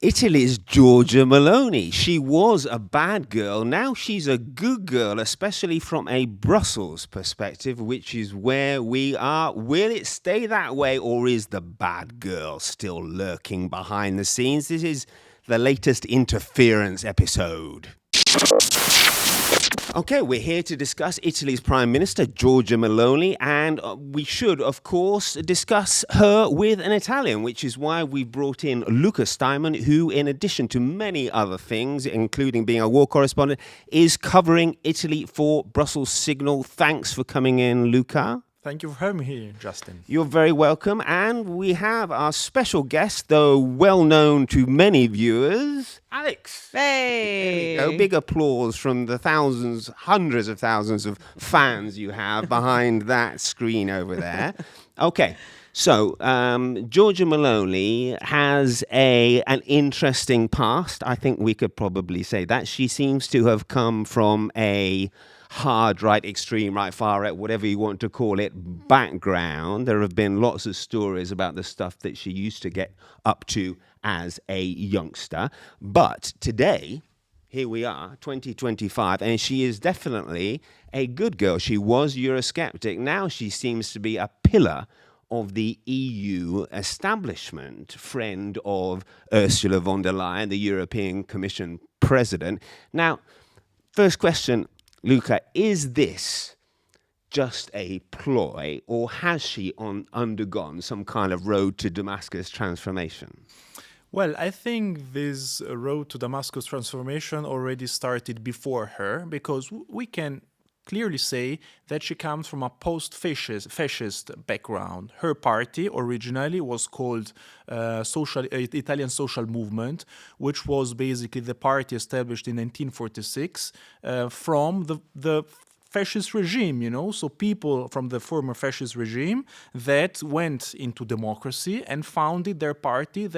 Italy's Giorgia Meloni. She was a bad girl. Now she's a good girl, especially from a Brussels perspective, which is where we are. Will it stay that way, or is the bad girl still lurking behind the scenes? This is the latest interference episode. Okay, we're here to discuss Italy's Prime Minister, Giorgia Meloni, and we should, of course, discuss her with an Italian, which is why we brought in Luca Steinmann, who, in addition to many other things, including being a war correspondent, is covering Italy for Brussels Signal. Thanks for coming in, Luca. Thank you for having me here, Justin. You're very welcome. And we have our special guest, though well known to many viewers, Alex. Hey! There we go. Big applause from the thousands, hundreds of thousands of fans you have behind that screen over there. Okay. So, Giorgia Meloni has an interesting past. I think we could probably say that. She seems to have come from a hard right, extreme right, far right, whatever you want to call it, background. There have been lots of stories about the stuff that she used to get up to as a youngster. But today, here we are, 2025, and she is definitely a good girl. She was Eurosceptic. Now she seems to be a pillar of the EU establishment, friend of Ursula von der Leyen, the European Commission president. Now, first question, Luca, is this just a ploy, or has she undergone some kind of road to Damascus transformation? Well, I think this road to Damascus transformation already started before her, because we can clearly say that she comes from a post-fascist background. Her party originally was called Italian Social Movement, which was basically the party established in 1946 from the fascist regime, so people from the former fascist regime that went into democracy and founded their party,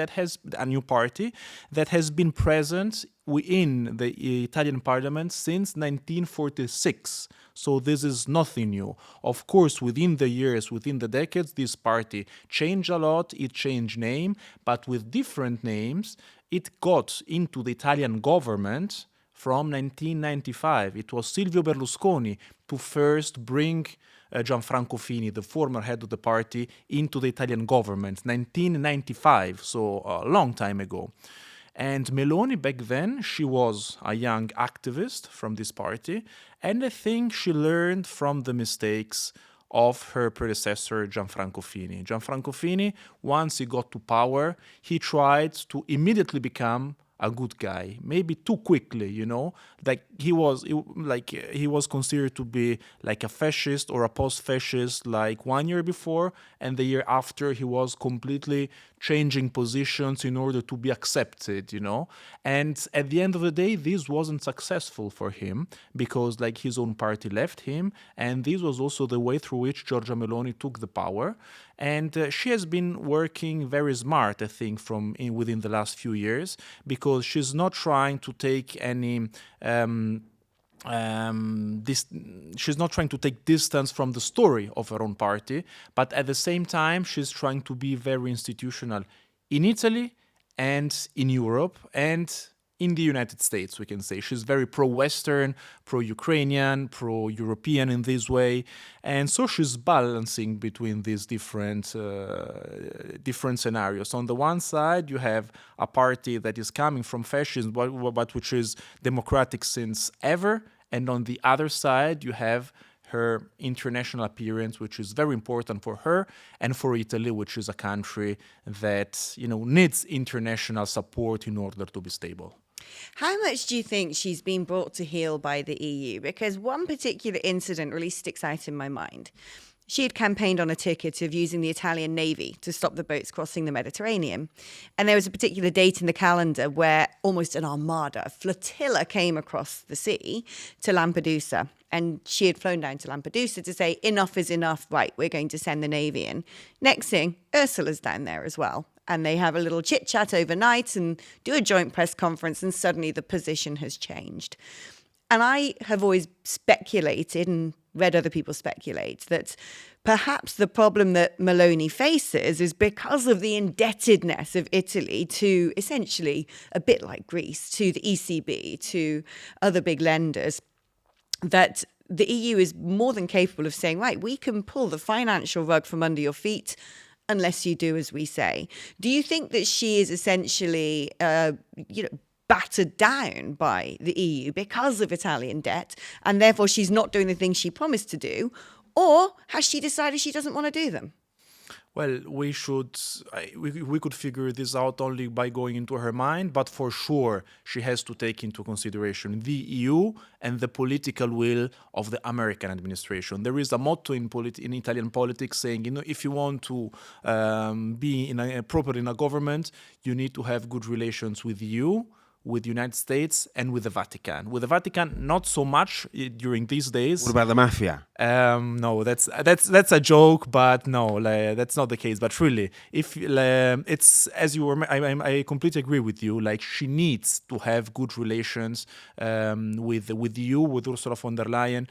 a new party that has been present within the Italian parliament since 1946. So this is nothing new. Of course, within the years, within the decades, this party changed a lot. It changed name, but with different names, it got into the Italian government from 1995. It was Silvio Berlusconi to first bring Gianfranco Fini, the former head of the party, into the Italian government, 1995, so a long time ago. And Meloni, back then, she was a young activist from this party, and I think she learned from the mistakes of her predecessor, Gianfranco Fini. Gianfranco Fini, once he got to power, he tried to immediately become a good guy, maybe too quickly, like he was considered to be like a fascist or a post-fascist like 1 year before, and the year after he was completely changing positions in order to be accepted, and at the end of the day this wasn't successful for him, because like his own party left him, and this was also the way through which Giorgia Meloni took the power. And she has been working very smart, I think, within the last few years, because she's not trying to take any she's not trying to take distance from the story of her own party, but at the same time she's trying to be very institutional in Italy and in Europe and in the United States, we can say. She's very pro-Western, pro-Ukrainian, pro-European in this way. And so she's balancing between these different scenarios. On the one side, you have a party that is coming from fascism, but which is democratic since ever. And on the other side, you have her international appearance, which is very important for her and for Italy, which is a country that, needs international support in order to be stable. How much do you think she's been brought to heel by the EU? Because one particular incident really sticks out in my mind. She had campaigned on a ticket of using the Italian Navy to stop the boats crossing the Mediterranean. And there was a particular date in the calendar where almost an armada, a flotilla came across the sea to Lampedusa. And she had flown down to Lampedusa to say, enough is enough, right, we're going to send the Navy in. Next thing, Ursula's down there as well. And they have a little chit-chat overnight and do a joint press conference, and suddenly the position has changed. And I have always speculated and read other people speculate that perhaps the problem that Meloni faces is because of the indebtedness of Italy to essentially, a bit like Greece, to the ECB, to other big lenders, that the EU is more than capable of saying, right, we can pull the financial rug from under your feet unless you do as we say. Do you think that she is essentially, battered down by the EU because of Italian debt, and therefore she's not doing the things she promised to do? Or has she decided she doesn't want to do them? Well, we could figure this out only by going into her mind, but for sure she has to take into consideration the EU and the political will of the American administration. There is a motto in Italian politics saying, if you want to be proper in a government, you need to have good relations with the EU, with the United States, and with the Vatican. With the Vatican, not so much during these days. What about the mafia? No, that's a joke, but no, that's not the case. But really, if it's as you were, I completely agree with you. Like, she needs to have good relations with the EU, with Ursula von der Leyen.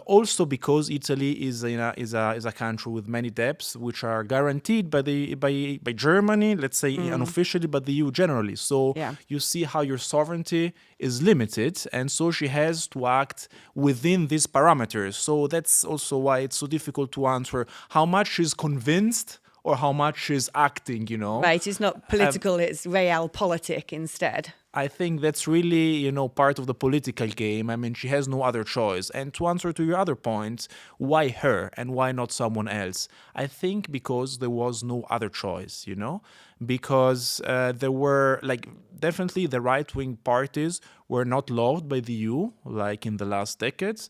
Also because Italy is a country with many debts, which are guaranteed by Germany, let's say unofficially, but the EU generally. So you see how your sovereignty is limited, and so she has to act within these parameters. So that's also why it's so difficult to answer how much she's convinced or how much she's acting, Right, it's not political, it's realpolitik instead. I think that's really, part of the political game. I mean, she has no other choice. And to answer to your other points, why her and why not someone else? I think because there was no other choice, because there were, definitely the right-wing parties were not loved by the EU, like in the last decades.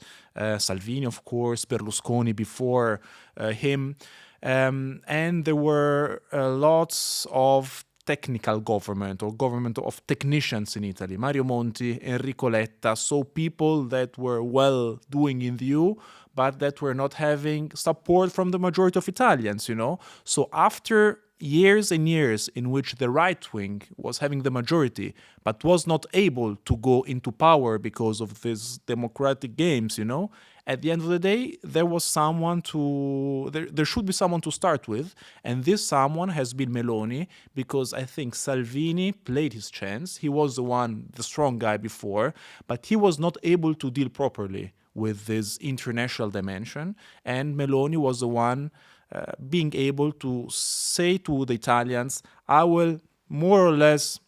Salvini, of course, Berlusconi before him. And there were lots of technical government or government of technicians in Italy. Mario Monti, Enrico Letta, so people that were well doing in the EU, but that were not having support from the majority of Italians, So after years and years in which the right wing was having the majority, but was not able to go into power because of these democratic games, at the end of the day, there should be someone to start with. And this someone has been Meloni, because I think Salvini played his chance. He was the strong guy before, but he was not able to deal properly with this international dimension. And Meloni was the one being able to say to the Italians, I will more or less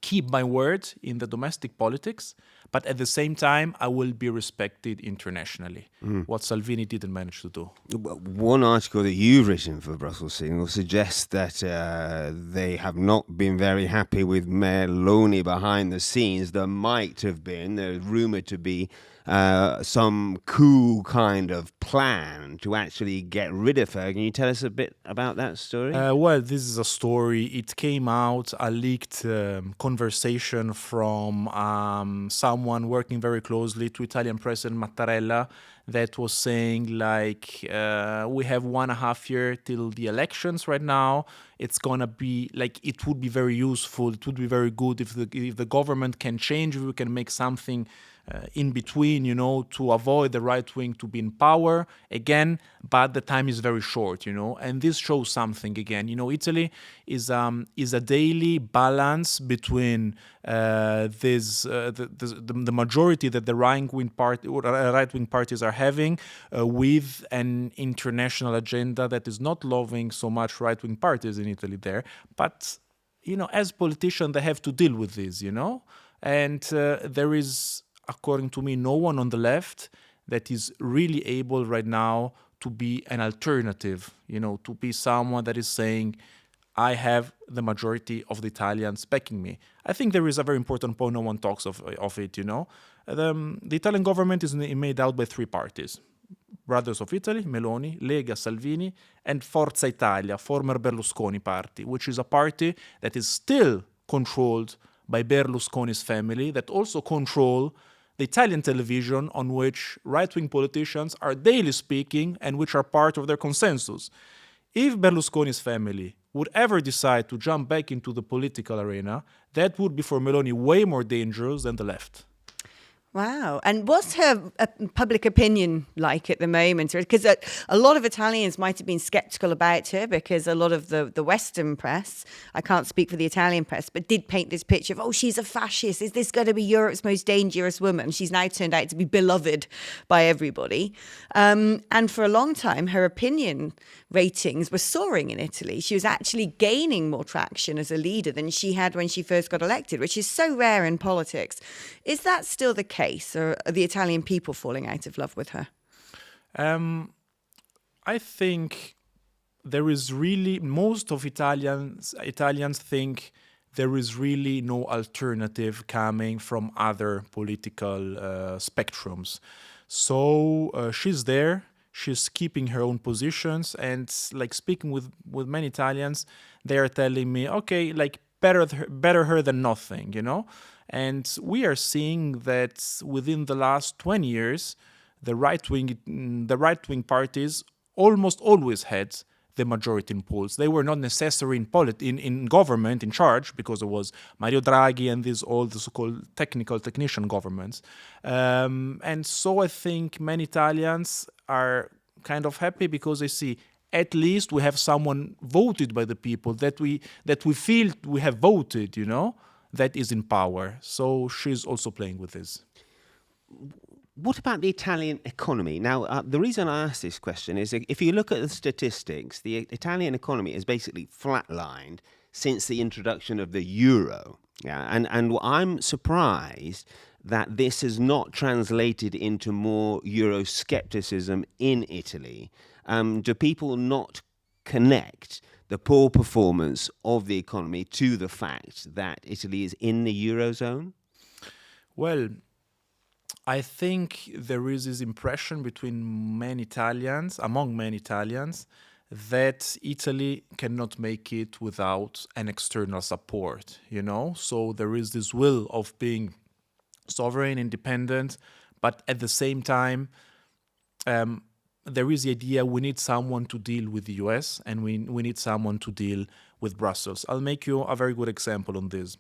keep my word in the domestic politics, but at the same time, I will be respected internationally, what Salvini didn't manage to do. One article that you've written for Brussels Signal suggests that they have not been very happy with Meloni behind the scenes. There might have been, there's rumoured to be, some coup kind of plan to actually get rid of her. Can you tell us a bit about that story? Well, this is a story. It came out, a leaked conversation from someone working very closely to Italian President Mattarella that was saying, we have 1.5 years till the elections right now. It's going to be, it would be very useful. It would be very good if the government can change, if we can make something in between, to avoid the right wing to be in power again, but the time is very short, and this shows something again. Italy is a daily balance between the majority that the right-wing parties are having with an international agenda that is not loving so much right-wing parties in Italy there, but as politicians they have to deal with this, and there is, according to me, no one on the left that is really able right now to be an alternative, to be someone that is saying, I have the majority of the Italians backing me. I think there is a very important point, no one talks of it, The Italian government is made out by 3 parties. Brothers of Italy, Meloni, Lega, Salvini, and Forza Italia, former Berlusconi party, which is a party that is still controlled by Berlusconi's family, that also control the Italian television on which right-wing politicians are daily speaking and which are part of their consensus. If Berlusconi's family would ever decide to jump back into the political arena, that would be for Meloni way more dangerous than the left. Wow. And what's her public opinion like at the moment? Because a lot of Italians might have been skeptical about her because a lot of the Western press, I can't speak for the Italian press, but did paint this picture of, oh, she's a fascist. Is this going to be Europe's most dangerous woman? She's now turned out to be beloved by everybody. And for a long time, her opinion ratings were soaring in Italy. She was actually gaining more traction as a leader than she had when she first got elected, which is so rare in politics. Is that still the case, or are the Italian people falling out of love with her? I think there is really, most of Italians think there is really no alternative coming from other political spectrums. So she's there. She's keeping her own positions, and like speaking with many Italians, they are telling me, okay, like better her than nothing, you know. And we are seeing that within the last 20 years, the right wing parties almost always had the majority in polls. They were not necessary in government, in charge, because it was Mario Draghi and all the so-called technician governments. And so I think many Italians are kind of happy because they see at least we have someone voted by the people that we feel we have voted, you know, that is in power. So she's also playing with this. What about the Italian economy? Now, the reason I ask this question is if you look at the statistics, the Italian economy is basically flatlined since the introduction of the euro. Yeah, and I'm surprised that this has not translated into more Euroscepticism in Italy. Do people not connect the poor performance of the economy to the fact that Italy is in the Eurozone? Well, I think there is this impression among many Italians, that Italy cannot make it without an external support, you know? So there is this will of being sovereign, independent, but at the same time, there is the idea we need someone to deal with the US and we need someone to deal with Brussels. I'll make you a very good example on this.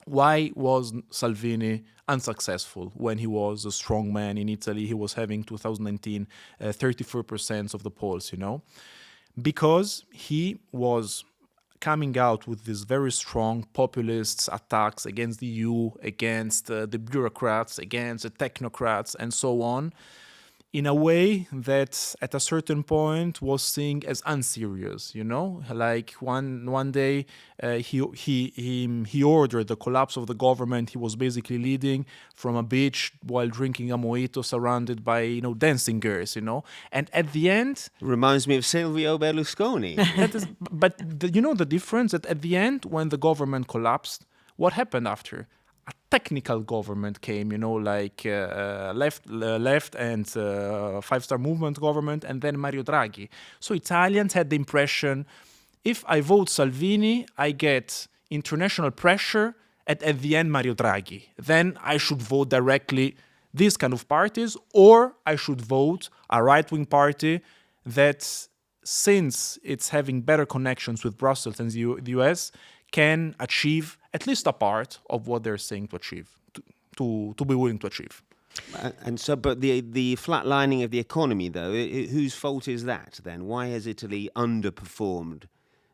Why was Salvini unsuccessful when he was a strong man in Italy? He was having 2019 34% of the polls, you know, because he was coming out with these very strong populist attacks against the EU, against the bureaucrats, against the technocrats, and so on, in a way that at a certain point was seen as unserious, you know? Like one day he ordered the collapse of the government he was basically leading from a beach while drinking a mojito surrounded by, you know, dancing girls, you know? And at the end... Reminds me of Silvio Berlusconi. You know the difference? That at the end, when the government collapsed, what happened after? A technical government came, you know, like left and five-star movement government, and then Mario Draghi. So Italians had the impression, if I vote Salvini, I get international pressure, and at the end Mario Draghi. Then I should vote directly these kind of parties, or I should vote a right-wing party that, since it's having better connections with Brussels and the US, can achieve at least a part of what they're saying to achieve, to be willing to achieve. And so, but the flatlining of the economy, though, whose fault is that then? Why has Italy underperformed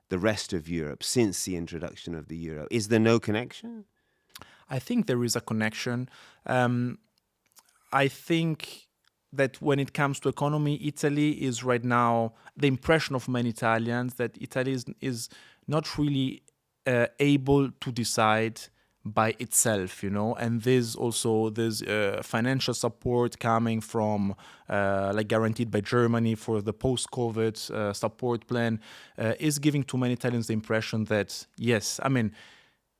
the rest of Europe since the introduction of the euro? Is there no connection? I think there is a connection. I think that when it comes to economy, Italy is right now, the impression of many Italians that Italy is not really able to decide by itself, you know, and there's financial support coming from like guaranteed by Germany for the post-COVID support plan is giving to many Italians the impression that, yes, I mean,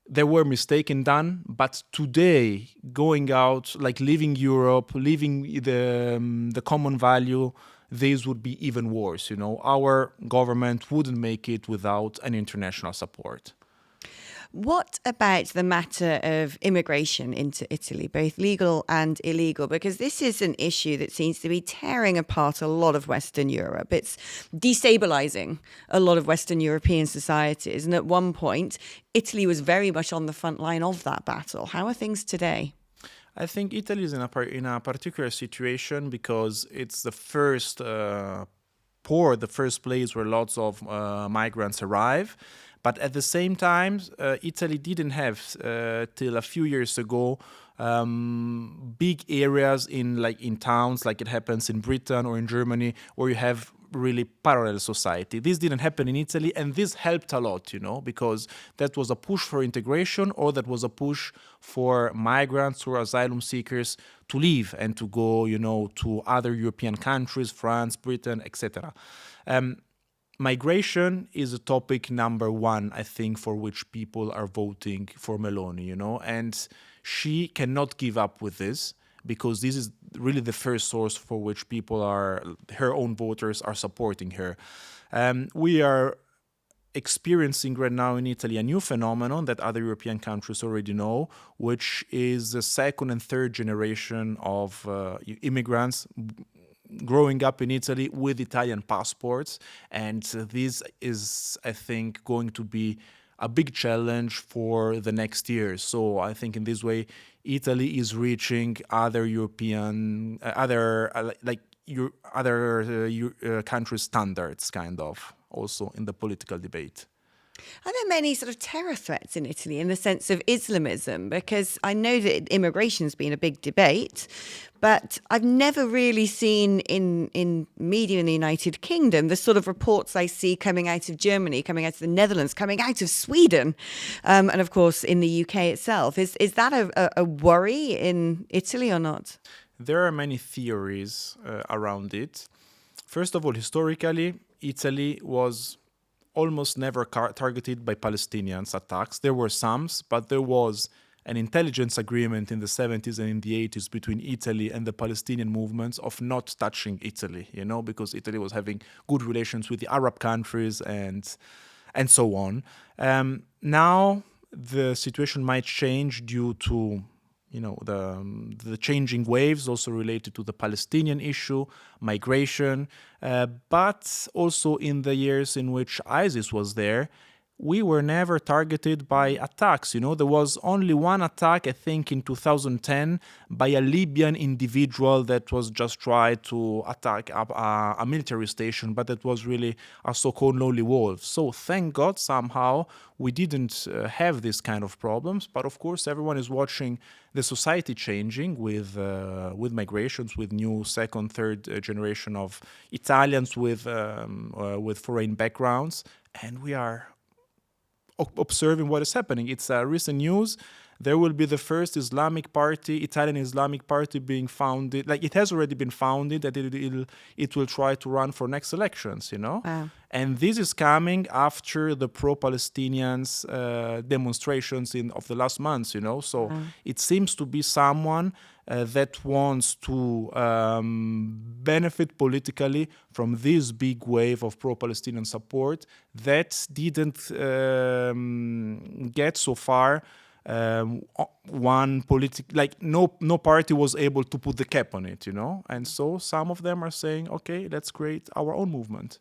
there were mistakes done, but today going out, like leaving Europe, leaving the common value, these would be even worse, you know. Our government wouldn't make it without an international support. What about the matter of immigration into Italy, both legal and illegal? Because this is an issue that seems to be tearing apart a lot of Western Europe. It's destabilizing a lot of Western European societies. And at one point, Italy was very much on the front line of that battle. How are things today? I think Italy is in a particular situation because it's the first the first place where lots of migrants arrive. But at the same time, Italy didn't have till a few years ago big areas in towns like it happens in Britain or in Germany, where you have really parallel society. This didn't happen in Italy, and this helped a lot, because that was a push for integration, or that was a push for migrants or asylum seekers to leave and to go, to other European countries, France, Britain, etc. Migration is a topic number one, I think, for which people are voting for Meloni, and she cannot give up with this, because this is really the first source for which her own voters are supporting her. We are experiencing right now in Italy a new phenomenon that other European countries already know, which is the second and third generation of immigrants growing up in Italy with Italian passports. And this is, I think, going to be a big challenge for the next years. So I think in this way, Italy is reaching other European, countries' standards, kind of, also in the political debate. Are there many sort of terror threats in Italy in the sense of Islamism? Because I know that immigration's been a big debate, but I've never really seen in media in the United Kingdom the sort of reports I see coming out of Germany, coming out of the Netherlands, coming out of Sweden, and of course in the UK itself. Is that a worry in Italy or not? There are many theories around it. First of all, historically, Italy was almost never targeted by Palestinians attacks. There were some, but there was an intelligence agreement in the 70s and in the 80s between Italy and the Palestinian movements of not touching Italy, because Italy was having good relations with the Arab countries and so on. Now the situation might change due to the changing waves also related to the Palestinian issue, migration, but also in the years in which ISIS was there, we were never targeted by attacks. There was only one attack, I think, in 2010 by a Libyan individual that was just tried to attack a military station, but that was really a so-called lowly wolf. So thank God somehow we didn't have this kind of problems. But of course, everyone is watching the society changing with migrations, with new second, third generation of Italians with foreign backgrounds, and we are observing what is happening. It's recent news. There will be the first Italian Islamic party being founded. Like, it has already been founded, that it will try to run for next elections, Wow. And this is coming after the pro-Palestinians demonstrations of the last months, So it seems to be someone that wants to benefit politically from this big wave of pro-Palestinian support that didn't get so far no party was able to put the cap on it, And so some of them are saying, okay, let's create our own movement.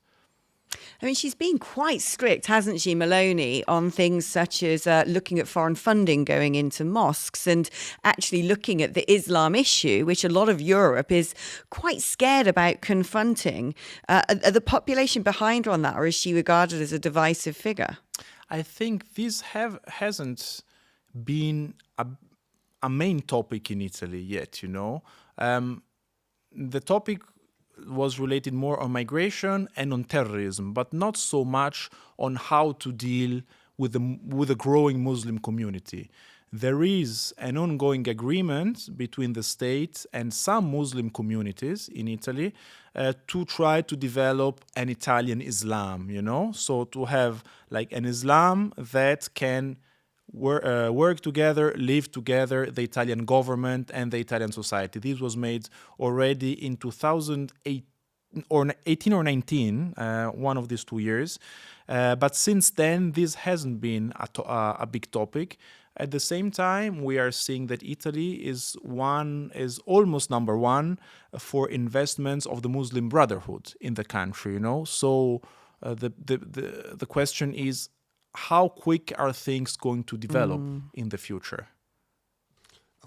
I mean, she's been quite strict, hasn't she, Meloni, on things such as looking at foreign funding going into mosques and actually looking at the Islam issue, which a lot of Europe is quite scared about confronting. Are the population behind her on that, or is she regarded as a divisive figure? I think this hasn't been a main topic in Italy yet, The topic was related more on migration and on terrorism, but not so much on how to deal with the growing Muslim community. There is an ongoing agreement between the state and some Muslim communities in Italy to try to develop an Italian Islam, So to have an Islam that can work together, live together, the Italian government and the Italian society. This was made already in 2008 or 18 or 19, one of these 2 years. But since then, this hasn't been a big topic. At the same time, we are seeing that Italy is almost number one for investments of the Muslim Brotherhood in the country. So the question is, how quick are things going to develop in the future?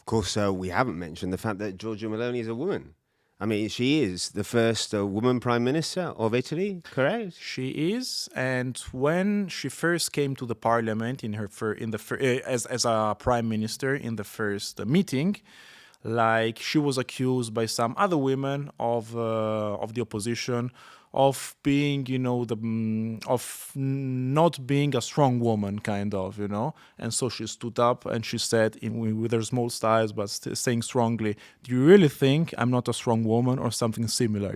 Of course, we haven't mentioned the fact that Giorgia Meloni is a woman. I mean, she is the first woman prime minister of Italy, correct? She is, and when she first came to the parliament as a prime minister in the first meeting, like she was accused by some other women of the opposition of being, of not being a strong woman, kind of, And so she stood up and she said, with her small styles, but saying strongly, "Do you really think I'm not a strong woman?" or something similar,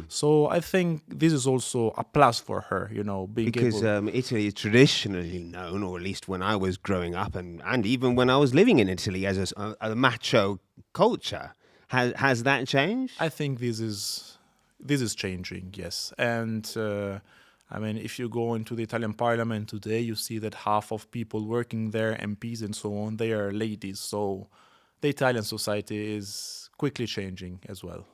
So I think this is also a plus for her, being because able. Italy is traditionally known, or at least when I was growing up, and even when I was living in Italy, as a macho culture. Has that changed? I think this is changing, yes. And I mean, if you go into the Italian parliament today, you see that half of people working there, MPs and so on, they are ladies. So the Italian society is quickly changing as well.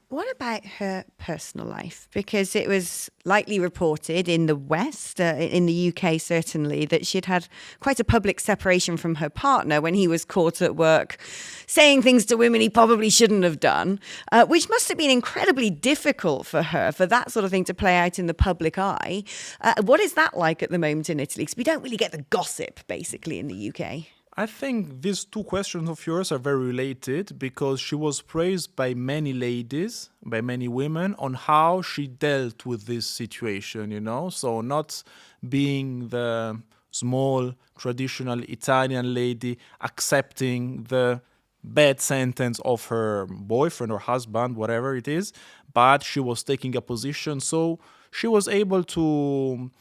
What about her personal life? Because it was lightly reported in the West, in the UK certainly, that she'd had quite a public separation from her partner when he was caught at work saying things to women he probably shouldn't have done, which must have been incredibly difficult for her, for that sort of thing to play out in the public eye. What is that like at the moment in Italy? Because we don't really get the gossip, basically, in the UK. I think these two questions of yours are very related because she was praised by many ladies, by many women, on how she dealt with this situation, So not being the small, traditional Italian lady accepting the bad sentence of her boyfriend or husband, whatever it is, but she was taking a position. So she was able to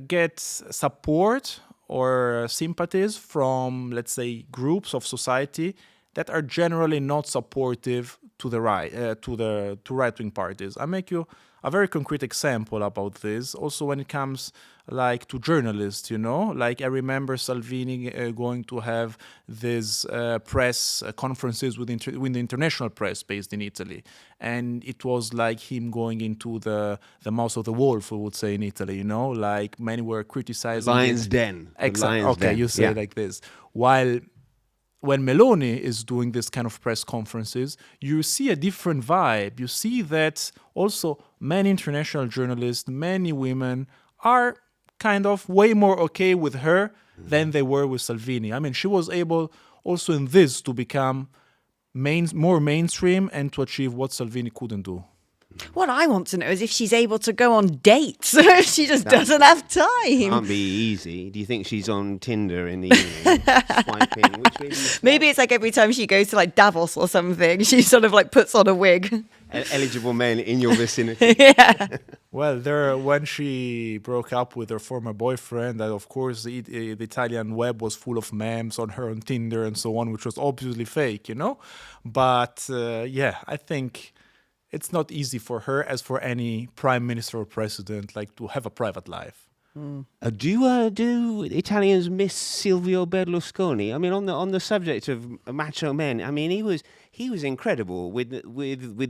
get support or sympathies from, let's say, groups of society that are generally not supportive to the right-wing parties. I make you a very concrete example about this. Also, when it comes like to journalists, like I remember Salvini going to have these press conferences with the international press based in Italy, and it was like him going into the mouth of the wolf, we would say in Italy, like many were criticizing Lion's Den. Exactly. Okay, Den. you say it like this. While when Meloni is doing this kind of press conferences, you see a different vibe. You see that also many international journalists, many women are kind of way more okay with her than they were with Salvini. I mean, she was able also in this to become more mainstream and to achieve what Salvini couldn't do. What I want to know is if she's able to go on dates. She just doesn't have time. Can't be easy. Do you think she's on Tinder in the evening, swiping? Which way do you swipe? Maybe it's like every time she goes to like Davos or something, she sort of like puts on a wig. Eligible men in your vicinity. Yeah. Well, when she broke up with her former boyfriend, that of course the Italian web was full of memes on her on Tinder and so on, which was obviously fake, But I think it's not easy for her, as for any prime minister or president, like to have a private life. Do Italians miss Silvio Berlusconi? I mean, on the subject of macho men, I mean, he was incredible with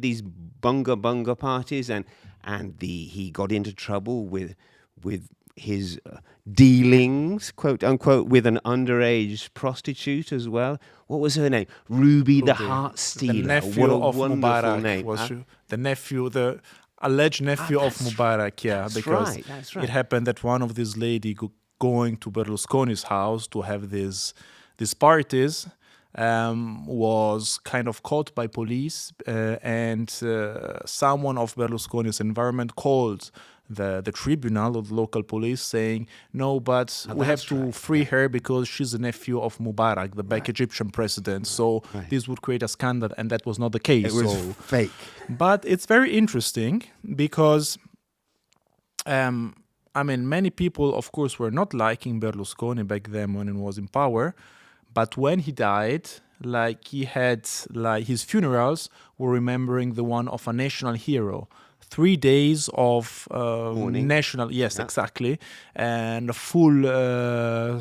these bunga parties, and he got into trouble with his dealings, quote unquote, with an underage prostitute as well. What was her name? Ruby the Heart Stealer. The nephew what a of wonderful Mubarak name. the alleged nephew of Mubarak, because that's right. It happened that one of these ladies going to Berlusconi's house to have these parties was kind of caught by police, and someone of Berlusconi's environment called the tribunal of the local police saying, no, but we have to free her because she's a nephew of Mubarak, the back Egyptian president. So this would create a scandal, and that was not the case. It was fake. But it's very interesting because, many people, of course, were not liking Berlusconi back then when he was in power. But when he died, he had his funerals were remembering the one of a national hero. 3 days of national, exactly, and a full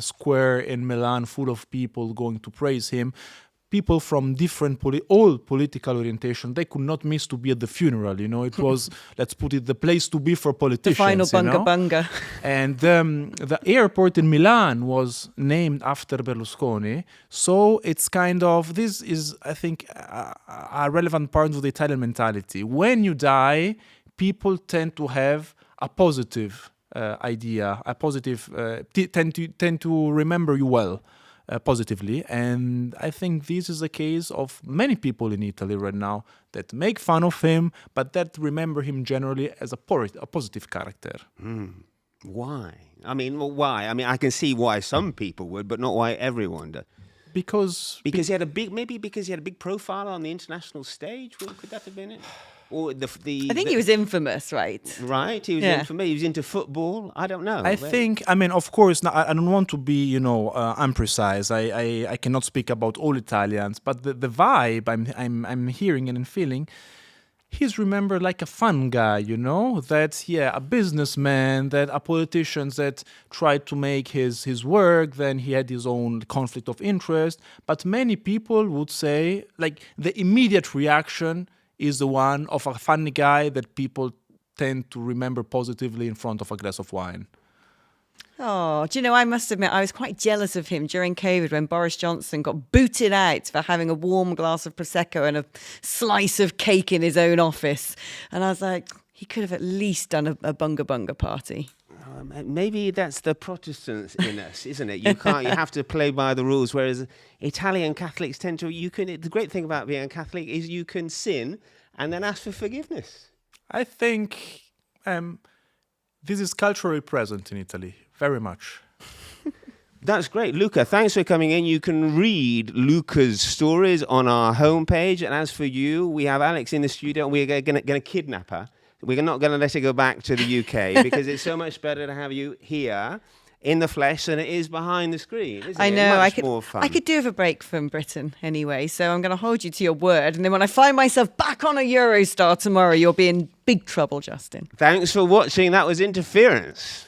square in Milan full of people going to praise him. people from different all political orientation, they could not miss to be at the funeral. It was, let's put it, the place to be for The politicians. final bunga bunga. And the airport in Milan was named after Berlusconi. So it's kind of, this is, I think, a relevant part of the Italian mentality. When you die, people tend to have a positive idea, a positive, tend to remember you well. Positively, and I think this is the case of many people in Italy right now that make fun of him, but that remember him generally as a positive character. Why? I mean, why? I mean, I can see why some people would, but not why everyone does. Because he had a big profile on the international stage. Could that have been it? Or I think he was infamous, right? Right, he was infamous. He was into football. I don't know. I think, I mean, of course, I don't want to be, imprecise. I cannot speak about all Italians, but the vibe I'm hearing and feeling, he's remembered like a fun guy, that, a businessman, that a politician that tried to make his work, then he had his own conflict of interest. But many people would say, like, the immediate reaction is the one of a funny guy that people tend to remember positively in front of a glass of wine. Oh, do you know, I must admit, I was quite jealous of him during COVID when Boris Johnson got booted out for having a warm glass of Prosecco and a slice of cake in his own office. And I was like, he could have at least done a bunga bunga party. Maybe that's the Protestants in us, isn't it? You have to play by the rules, whereas Italian Catholics tend to, the great thing about being a Catholic is you can sin and then ask for forgiveness. I think this is culturally present in Italy, very much. That's great. Luca, thanks for coming in. You can read Luca's stories on our homepage. And as for you, we have Alex in the studio and we're going to kidnap her. We're not going to let her go back to the UK because it's so much better to have you here in the flesh than it is behind the screen. I know. More fun. I could do with a break from Britain anyway, so I'm going to hold you to your word. And then when I find myself back on a Eurostar tomorrow, you'll be in big trouble, Justin. Thanks for watching. That was Interference.